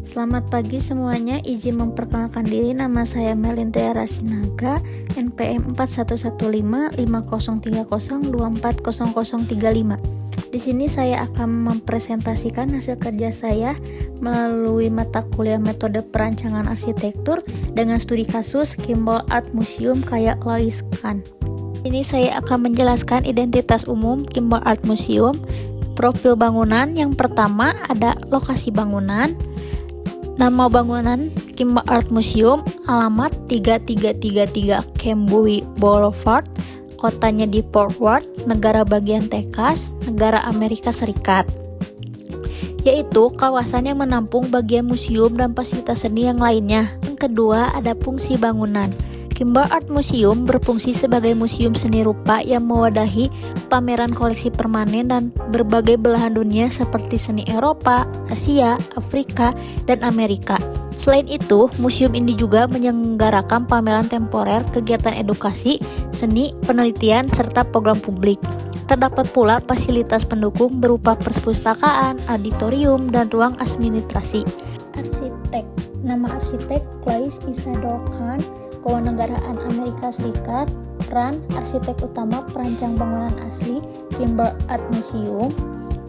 Selamat pagi semuanya, izin memperkenalkan diri. Nama saya Melinda Rasinaga, NPM 41155030240035. Di sini saya akan mempresentasikan hasil kerja saya melalui mata kuliah metode perancangan arsitektur dengan studi kasus Kimball Art Museum kayak Lois Kahn. Ini saya akan menjelaskan identitas umum Kimball Art Museum. Profil bangunan yang pertama ada lokasi bangunan, nama bangunan Kimball Art Museum, alamat 3333 Camboy Boulevard, kotanya di Fort Worth, negara bagian Texas, negara Amerika Serikat, yaitu kawasan yang menampung bagian museum dan fasilitas seni yang lainnya. Yang kedua ada fungsi bangunan. Kimball Art Museum berfungsi sebagai museum seni rupa yang mewadahi pameran koleksi permanen dan berbagai belahan dunia seperti seni Eropa, Asia, Afrika, dan Amerika. Selain itu, museum ini juga menyelenggarakan pameran temporer, kegiatan edukasi, seni, penelitian, serta program publik. Terdapat pula fasilitas pendukung berupa perpustakaan, auditorium, dan ruang administrasi. Arsitek. Nama arsitek Lois Isadore Kahn, kewarganegaraan Amerika Serikat. Peran arsitek utama perancang bangunan asli Kimball Art Museum.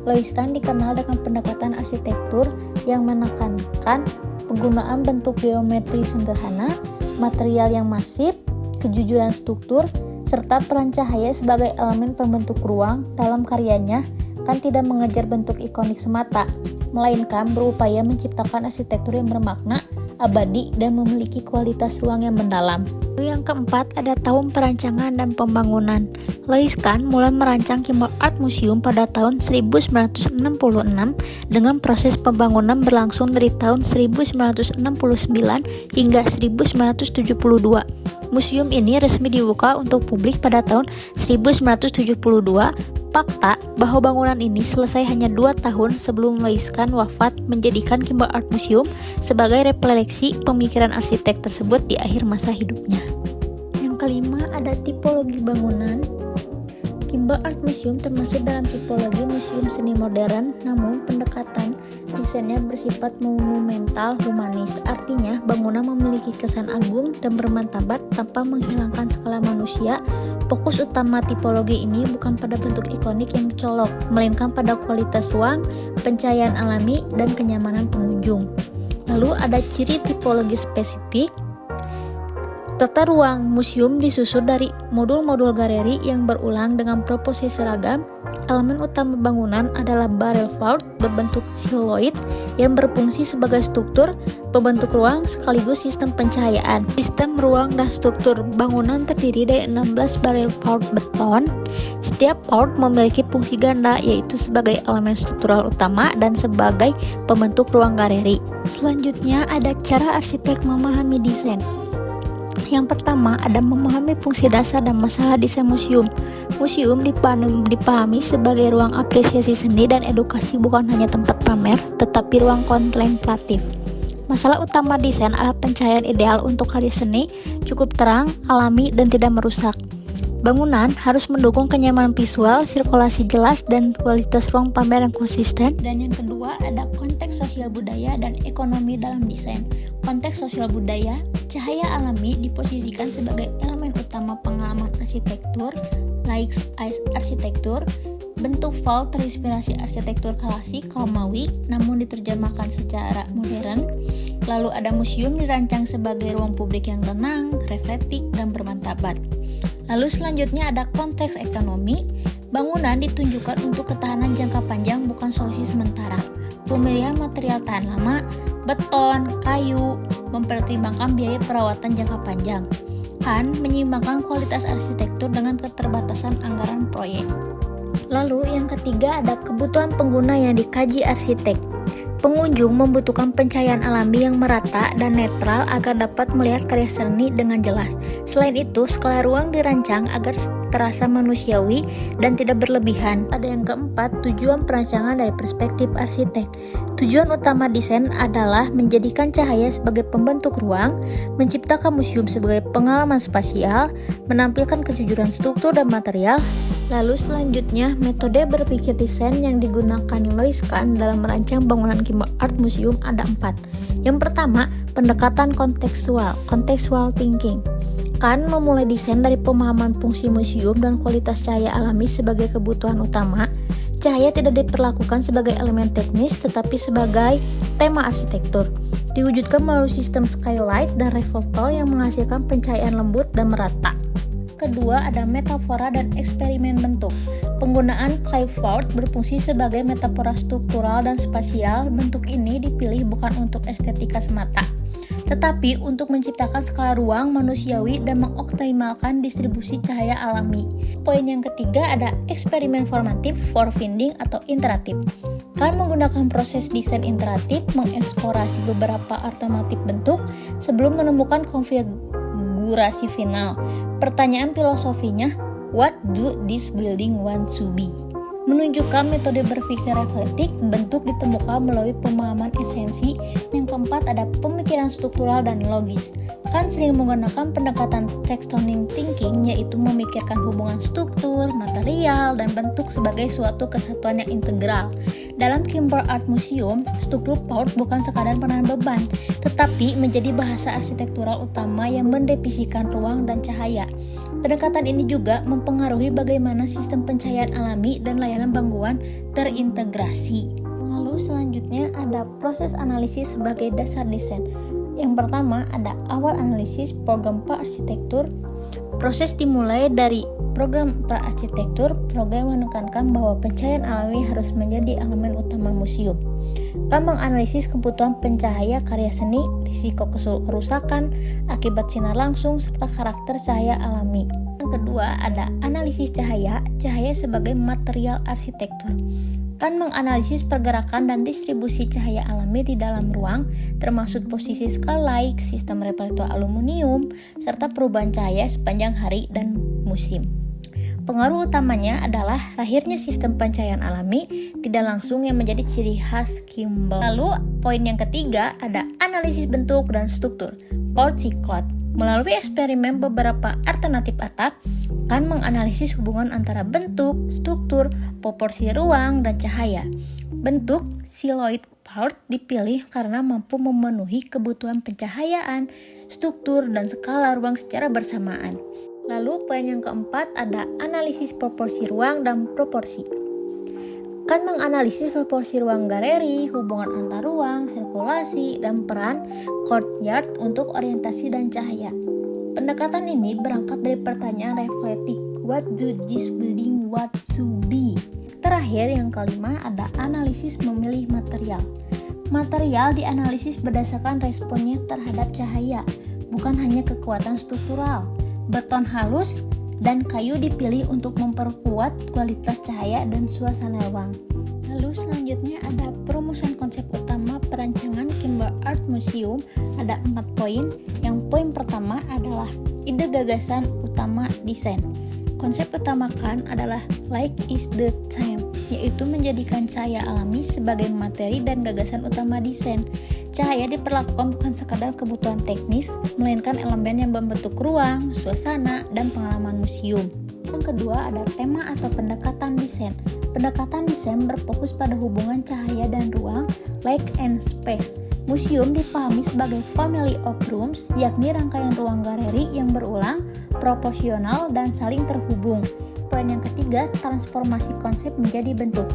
Lois Kahn dikenal dengan pendekatan arsitektur yang menekankan penggunaan bentuk geometri sederhana, material yang masif, kejujuran struktur, serta peran cahaya sebagai elemen pembentuk ruang. Dalam karyanya, Kahn tidak mengejar bentuk ikonik semata, melainkan berupaya menciptakan arsitektur yang bermakna, abadi, dan memiliki kualitas ruang yang mendalam. Yang keempat ada tahun perancangan dan pembangunan. Lois Kahn mulai merancang Kimball Art Museum pada tahun 1966 dengan proses pembangunan berlangsung dari tahun 1969 hingga 1972. Museum ini resmi dibuka untuk publik pada tahun 1972. Fakta bahwa bangunan ini selesai hanya 2 tahun sebelum Lois Kahn wafat menjadikan Kimball Art Museum sebagai refleksi pemikiran arsitek tersebut di akhir masa hidupnya. Yang kelima ada tipologi bangunan. Kimball Art Museum termasuk dalam tipologi museum seni modern, namun pendekatan desainnya bersifat monumental humanis. Artinya, bangunan memiliki kesan agung dan bermartabat tanpa menghilangkan skala manusia. Fokus utama tipologi ini bukan pada bentuk ikonik yang mencolok, melainkan pada kualitas ruang, pencahayaan alami, dan kenyamanan pengunjung. Lalu ada ciri tipologi spesifik. Tata ruang museum disusun dari modul-modul galeri yang berulang dengan proporsi seragam. Elemen utama bangunan adalah barrel vault berbentuk siloid yang berfungsi sebagai struktur pembentuk ruang sekaligus sistem pencahayaan. Sistem ruang dan struktur bangunan terdiri dari 16 barrel vault beton. Setiap vault memiliki fungsi ganda, yaitu sebagai elemen struktural utama dan sebagai pembentuk ruang galeri. Selanjutnya ada cara arsitek memahami desain. Yang pertama ada memahami fungsi dasar dan masalah desain museum. Museum dipahami sebagai ruang apresiasi seni dan edukasi, bukan hanya tempat pamer, tetapi ruang kontemplatif. Masalah utama desain adalah pencahayaan ideal untuk karya seni, cukup terang, alami, dan tidak merusak. Bangunan harus mendukung kenyamanan visual, sirkulasi jelas, dan kualitas ruang pamer yang konsisten. Dan yang kedua ada konteks sosial budaya dan ekonomi dalam desain. Konteks sosial budaya, cahaya alami diposisikan sebagai elemen utama pengalaman arsitektur, like arsitektur. Bentuk vault terinspirasi arsitektur klasik Romawi, namun diterjemahkan secara modern. Lalu ada museum dirancang sebagai ruang publik yang tenang, reflektif, dan bermartabat. Lalu selanjutnya ada konteks ekonomi. Bangunan ditunjukkan untuk ketahanan jangka panjang, bukan solusi sementara. Pemilihan material tahan lama, beton, kayu, mempertimbangkan biaya perawatan jangka panjang. Kahn menyeimbangkan kualitas arsitektur dengan keterbatasan anggaran proyek. Lalu yang ketiga ada kebutuhan pengguna yang dikaji arsitek. Pengunjung membutuhkan pencahayaan alami yang merata dan netral agar dapat melihat karya seni dengan jelas. Selain itu, skala ruang dirancang agar terasa manusiawi dan tidak berlebihan. Ada yang keempat, tujuan perancangan dari perspektif arsitek. Tujuan utama desain adalah menjadikan cahaya sebagai pembentuk ruang, menciptakan museum sebagai pengalaman spasial, menampilkan kejujuran struktur dan material. Lalu selanjutnya, metode berpikir desain yang digunakan Lois Kahn dalam merancang bangunan Kimball Art Museum ada 4. Yang pertama, pendekatan kontekstual, contextual thinking. Kan memulai desain dari pemahaman fungsi museum dan kualitas cahaya alami sebagai kebutuhan utama. Cahaya tidak diperlakukan sebagai elemen teknis tetapi sebagai tema arsitektur. Diwujudkan melalui sistem skylight dan reflektor yang menghasilkan pencahayaan lembut dan merata. Kedua, ada metafora dan eksperimen bentuk. Penggunaan clapboard berfungsi sebagai metafora struktural dan spasial. Bentuk ini dipilih bukan untuk estetika semata, tetapi untuk menciptakan skala ruang manusiawi dan mengoptimalkan distribusi cahaya alami. Poin yang ketiga ada eksperimen formatif, forefinding atau interaktif. Kan menggunakan proses desain interaktif mengeksplorasi beberapa alternatif bentuk sebelum menemukan konfigurasi final. Pertanyaan filosofinya, what do this building want to be? Menunjukkan metode berpikir reflektif, bentuk ditemukan melalui pemahaman esensi. Yang keempat ada pemikiran struktural dan logis. Kan sering menggunakan pendekatan tectonic thinking, yaitu memikirkan hubungan struktur, material, dan bentuk sebagai suatu kesatuan yang integral. Dalam Kimball Art Museum, struktur POUT bukan sekadar penahan beban, tetapi menjadi bahasa arsitektural utama yang mendefinisikan ruang dan cahaya. Pendekatan ini juga mempengaruhi bagaimana sistem pencahayaan alami dan layanan bangunan terintegrasi. Lalu selanjutnya ada proses analisis sebagai dasar desain. Yang pertama ada awal analisis program praarsitektur. Proses dimulai dari program praarsitektur. Program menekankan bahwa pencahayaan alami harus menjadi elemen utama museum. Kan menganalisis kebutuhan pencahaya karya seni, risiko kerusakan akibat sinar langsung, serta karakter cahaya alami. Yang kedua ada analisis cahaya sebagai material arsitektur. Kan menganalisis pergerakan dan distribusi cahaya alami di dalam ruang, termasuk posisi skylight, sistem reflektor aluminium, serta perubahan cahaya sepanjang hari dan musim. Pengaruh utamanya adalah lahirnya sistem pencahayaan alami tidak langsung yang menjadi ciri khas Kimball. Lalu, poin yang ketiga ada analisis bentuk dan struktur, Porticoat. Melalui eksperimen beberapa alternatif atap, kan menganalisis hubungan antara bentuk, struktur, proporsi ruang, dan cahaya. Bentuk siloid POUT dipilih karena mampu memenuhi kebutuhan pencahayaan, struktur, dan skala ruang secara bersamaan. Lalu poin yang keempat ada analisis proporsi ruang dan proporsi. Kan menganalisis proporsi ruang galeri, hubungan antar ruang, sirkulasi, dan peran courtyard untuk orientasi dan cahaya. Pendekatan ini berangkat dari pertanyaan reflektif, what do this building want to be? Terakhir yang kelima ada analisis memilih material. Material dianalisis berdasarkan responnya terhadap cahaya, bukan hanya kekuatan struktural. Beton halus dan kayu dipilih untuk memperkuat kualitas cahaya dan suasana ruang. Lalu selanjutnya ada perumusan konsep utama perancangan Kimball Art Museum. Ada 4 poin. Yang poin pertama adalah ide gagasan utama desain. Konsep utama kan adalah light is the theme, yaitu menjadikan cahaya alami sebagai materi dan gagasan utama desain. Cahaya diperlakukan bukan sekadar kebutuhan teknis, melainkan elemen yang membentuk ruang, suasana, dan pengalaman museum. Yang kedua ada tema atau pendekatan desain. Pendekatan desain berfokus pada hubungan cahaya dan ruang, light and space. Museum dipahami sebagai family of rooms, yakni rangkaian ruang galeri yang berulang, proporsional, dan saling terhubung. Poin yang ketiga, transformasi konsep menjadi bentuk.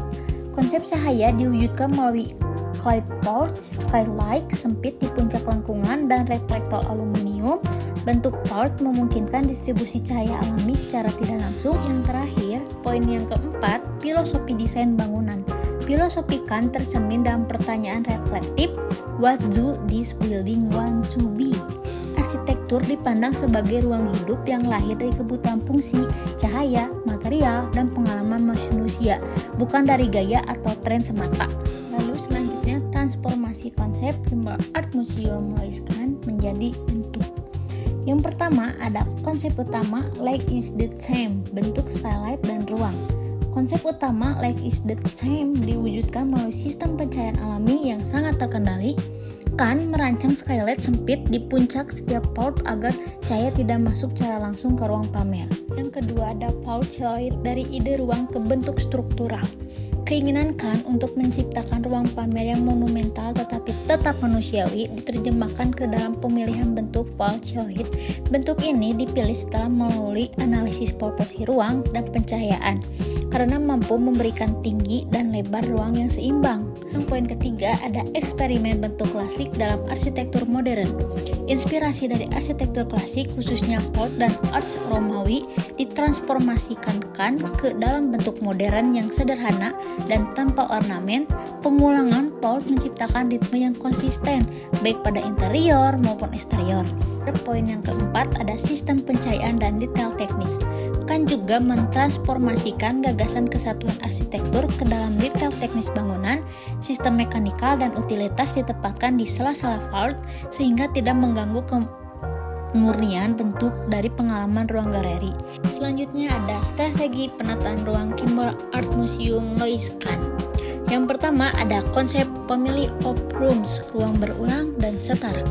Konsep cahaya diwujudkan melalui clapboard, skylight sempit di puncak lengkungan, dan reflektor aluminium. Bentuk POUT memungkinkan distribusi cahaya alami secara tidak langsung. Yang terakhir, poin yang keempat, filosofi desain bangunan. Filosofi kan tercermin dalam pertanyaan reflektif, what do this building want to be? Arsitektur dipandang sebagai ruang hidup yang lahir dari kebutuhan fungsi, cahaya, material, dan pengalaman manusia, bukan dari gaya atau tren semata. Lalu selanjutnya transformasi konsep Kimball Art Museum menuliskan menjadi bentuk. Yang pertama ada konsep utama light is the theme, bentuk skylight dan ruang. Konsep utama light is the theme diwujudkan melalui sistem pencahayaan alami yang sangat terkendali. Kan merancang skylight sempit di puncak setiap POUT agar cahaya tidak masuk secara langsung ke ruang pamer. Yang kedua ada POUT siloid dari ide ruang ke bentuk struktural. Keinginan Kan untuk menciptakan ruang pamer yang monumental tetapi tetap manusiawi diterjemahkan ke dalam pemilihan bentuk Polt-Chelluloid. Bentuk ini dipilih setelah melalui analisis proporsi ruang dan pencahayaan karena mampu memberikan tinggi dan lebar ruang yang seimbang. Yang poin ketiga ada eksperimen bentuk klasik dalam arsitektur modern. Inspirasi dari arsitektur klasik khususnya Polt dan Arch Romawi ditransformasikan ke dalam bentuk modern yang sederhana dan tanpa ornamen. Pemulangan Polt menciptakan ritme yang konsisten baik pada interior maupun eksterior. Poin yang keempat ada sistem pencahayaan dan detail teknis. Kan juga mentransformasikan gagasan kesatuan arsitektur ke dalam detail teknis bangunan. Sistem mekanikal dan utilitas ditempatkan di sela-sela vault sehingga tidak mengganggu kemurnian bentuk dari pengalaman ruang galeri. Selanjutnya ada strategi penataan ruang Kimball Art Museum Lois Kahn. Yang pertama ada konsep family of rooms, ruang berulang dan setara.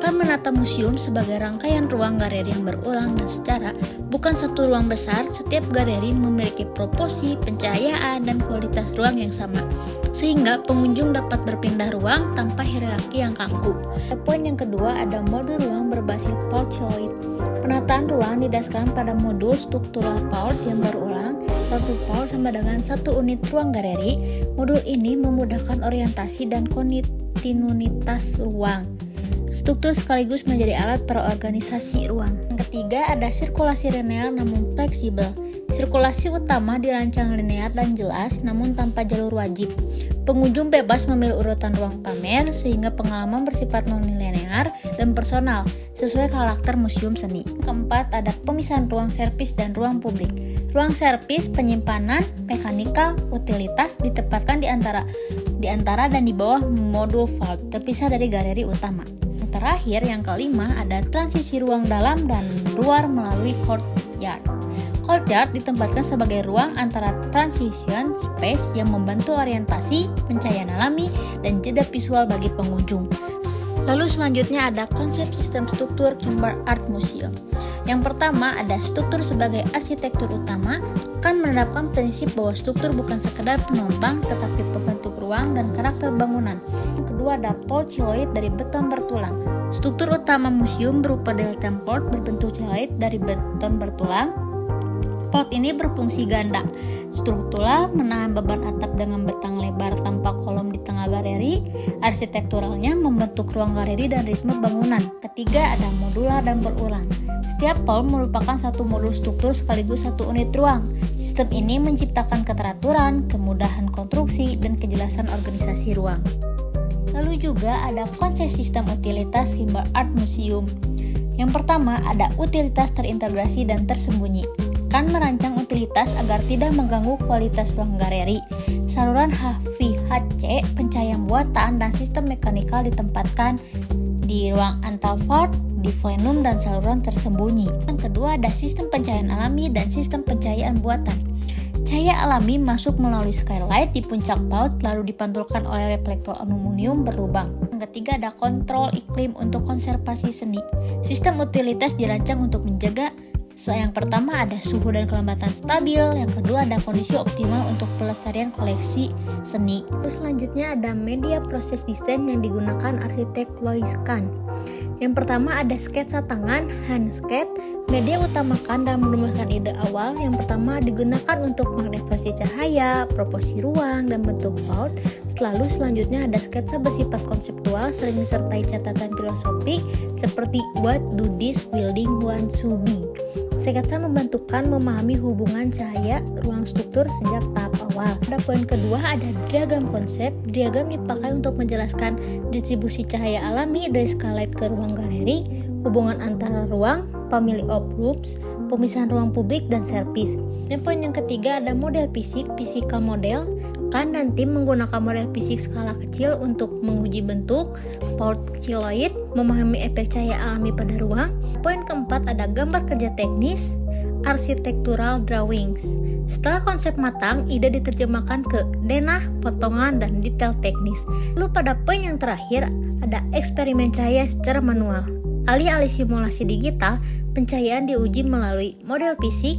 Kahn menata museum sebagai rangkaian ruang galeri yang berulang dan setara, bukan satu ruang besar. Setiap galeri memiliki proporsi, pencahayaan, dan kualitas ruang yang sama, sehingga pengunjung dapat berpindah ruang tanpa hierarki yang kaku. Poin yang kedua ada modul ruang berbasis Polt-Chelluloid. Penataan ruang didasarkan pada modul struktural Polt yang berulang. Satu Polt sama dengan satu unit ruang galeri. Modul ini memudahkan orientasi dan kontinuitas ruang. Struktur sekaligus menjadi alat perorganisasi ruang. Yang ketiga ada sirkulasi linear namun fleksibel. Sirkulasi utama dirancang linear dan jelas namun tanpa jalur wajib. Pengunjung bebas memilih urutan ruang pamer sehingga pengalaman bersifat non-linear dan personal sesuai karakter museum seni. Keempat ada pemisahan ruang servis dan ruang publik. Ruang servis, penyimpanan, mekanikal, utilitas ditempatkan di antara dan di bawah modul vault terpisah dari galeri utama. Terakhir yang kelima ada transisi ruang dalam dan luar melalui courtyard. Courtyard ditempatkan sebagai ruang antara transition space yang membantu orientasi, pencahayaan alami, dan jeda visual bagi pengunjung. Lalu selanjutnya ada konsep sistem struktur Kimball Art Museum. Yang pertama ada struktur sebagai arsitektur utama, kan menerapkan prinsip bahwa struktur bukan sekedar penopang tetapi pembentuk ruang dan karakter bangunan. Yang kedua ada Polt-Chelluloid dari beton bertulang. Struktur utama museum berupa delta Polt berbentuk celluloid dari beton bertulang. Polt ini berfungsi ganda. Struktural menahan beban atap dengan betang lebar tanpa kolom di tengah galeri. Arsitekturalnya membentuk ruang galeri dan ritme bangunan. Ketiga ada modular dan berulang. Setiap Polt merupakan satu modul struktur sekaligus satu unit ruang. Sistem ini menciptakan keteraturan, kemudahan konstruksi, dan kejelasan organisasi ruang. Lalu juga ada konsep sistem utilitas Kimball Art Museum. Yang pertama ada utilitas terintegrasi dan tersembunyi. Kan merancang utilitas agar tidak mengganggu kualitas ruang galeri. Saluran HVAC, pencahayaan buatan, dan sistem mekanikal ditempatkan di ruang antar vault, di plenum, dan saluran tersembunyi. Yang kedua ada sistem pencahayaan alami dan sistem pencahayaan buatan. Cahaya alami masuk melalui skylight di puncak vault lalu dipantulkan oleh reflektor aluminium berlubang. Yang ketiga ada kontrol iklim untuk konservasi seni. Sistem utilitas dirancang untuk menjaga yang pertama ada suhu dan kelembapan stabil, yang kedua ada kondisi optimal untuk pelestarian koleksi seni. Terus selanjutnya ada media proses desain yang digunakan arsitek Lois Kahn. Yang pertama ada sketsa tangan, hand sketch. Media utamakan dalam merumuskan ide awal. Yang pertama digunakan untuk mengekspresi cahaya, proporsi ruang, dan bentuk vault. Selanjutnya ada sketsa bersifat konseptual, sering disertai catatan filosofi seperti what do this building want to be. Sketsa membantukan memahami hubungan cahaya ruang struktur sejak tahap awal. Pada poin kedua ada diagram konsep. Diagram dipakai untuk menjelaskan distribusi cahaya alami dari skylight ke ruang galeri, hubungan antara ruang, family of rooms, pemisahan ruang publik, dan servis. Dan poin yang ketiga ada model fisik, physical model. Kan dan tim menggunakan model fisik skala kecil untuk menguji bentuk Polt-Chelluloid, memahami efek cahaya alami pada ruang. Poin keempat ada gambar kerja teknis, architectural drawings. Setelah konsep matang, ide diterjemahkan ke denah, potongan, dan detail teknis. Lalu pada poin yang terakhir ada eksperimen cahaya secara manual. Alih-alih simulasi digital, pencahayaan diuji melalui model fisik,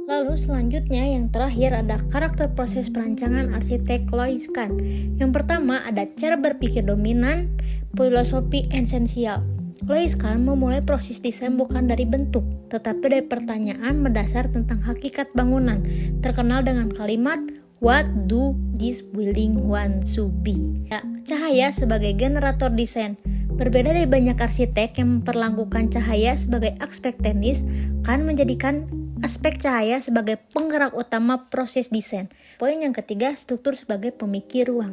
Lalu selanjutnya yang terakhir ada karakter proses perancangan arsitek Lois Kahn. Yang pertama ada cara berpikir dominan, filosofi esensial. Lois Kahn memulai proses desain bukan dari bentuk, tetapi dari pertanyaan mendasar tentang hakikat bangunan, terkenal dengan kalimat "What do this building want to be?" Ya, cahaya sebagai generator desain. Berbeda dari banyak arsitek yang memperlakukan cahaya sebagai aspek teknis, Kahn menjadikan aspek cahaya sebagai penggerak utama proses desain. Poin yang ketiga, struktur sebagai pemikir ruang.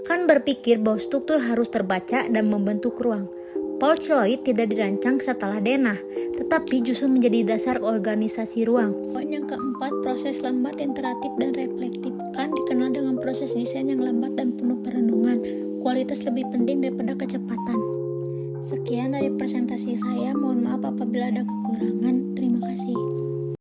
Kahn berpikir bahwa struktur harus terbaca dan membentuk ruang. Paul Chiloid tidak dirancang setelah denah, tetapi justru menjadi dasar organisasi ruang. Poin yang keempat, proses lambat, iteratif, dan reflektif. Kahn dikenal dengan proses desain yang lambat dan penuh perenungan. Kualitas lebih penting daripada kecepatan. Sekian dari presentasi saya, mohon maaf apabila ada kekurangan. Terima kasih.